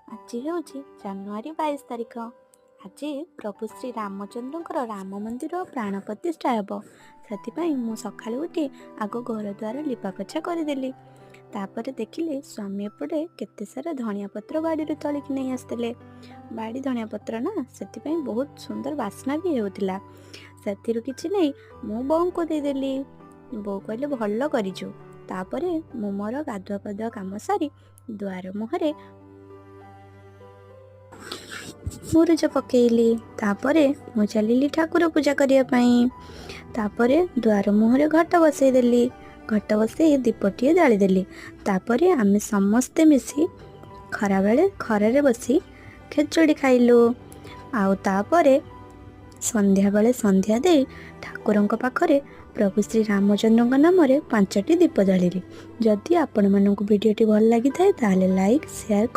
ଆଜି ହେଉଛି ଜାନୁଆରୀ 22 ତାରିଖ। ଆଜି ପ୍ରଭୁ ଶ୍ରୀ ରାମଚନ୍ଦ୍ରଙ୍କର ରାମ ମନ୍ଦିର ପ୍ରାଣ ପ୍ରତିଷ୍ଠା ହେବ। ସେଥିପାଇଁ ମୁଁ ସକାଳୁ ଉଠି ଆଗ ଘର ଦ୍ୱାର ଲିପାପୋଛା କରିଦେଲି। ତାପରେ ଦେଖିଲି ସ୍ୱାମୀ ଏପଟେ କେତେ ସାରା ଧଣିଆ ପତ୍ର ବାଡ଼ିରୁ ତୋଳିକି ନେଇ ଆସିଥିଲେ। ବାଡ଼ି ଧଣିଆ ପତ୍ର ନା, ସେଥିପାଇଁ ବହୁତ ସୁନ୍ଦର ବାସ୍ନା ବି ହେଉଥିଲା। ସେଥିରୁ କିଛି ନେଇ ମୁଁ ବୋଉଙ୍କୁ ଦେଇଦେଲି। ବୋଉ କହିଲେ ଭଲ କରିଛୁ। ତାପରେ ମୁଁ ମୋର ଗାଧୁଆ ପାଧୁଆ କାମ ସାରି ଦୁଆର ମୁହଁରେ ମୁରୁଜ ପକେଇଲି। ତାପରେ ମୁଁ ଚାଲିଲି ଠାକୁର ପୂଜା କରିବା ପାଇଁ। ତାପରେ ଦୁଆର ମୁହଁରେ ଘଟ ବସେଇଦେଲି। ଘଟ ବସେଇ ଦୀପଟିଏ ଜାଳିଦେଲି। ତାପରେ ଆମେ ସମସ୍ତେ ମିଶି ଖରାବେଳେ ଖରାରେ ବସି ଖେଚୁଡ଼ି ଖାଇଲୁ। ଆଉ ତାପରେ ସନ୍ଧ୍ୟାବେଳେ ସନ୍ଧ୍ୟା ଦେଇ ଠାକୁରଙ୍କ ପାଖରେ ପ୍ରଭୁ ଶ୍ରୀ ରାମଚନ୍ଦ୍ରଙ୍କ ନାମରେ 5ଟି ଦୀପ ଜାଳିଲି। ଯଦି ଆପଣମାନଙ୍କୁ ଭିଡ଼ିଓଟି ଭଲ ଲାଗିଥାଏ ତାହେଲେ ଲାଇକ୍, ସେୟାର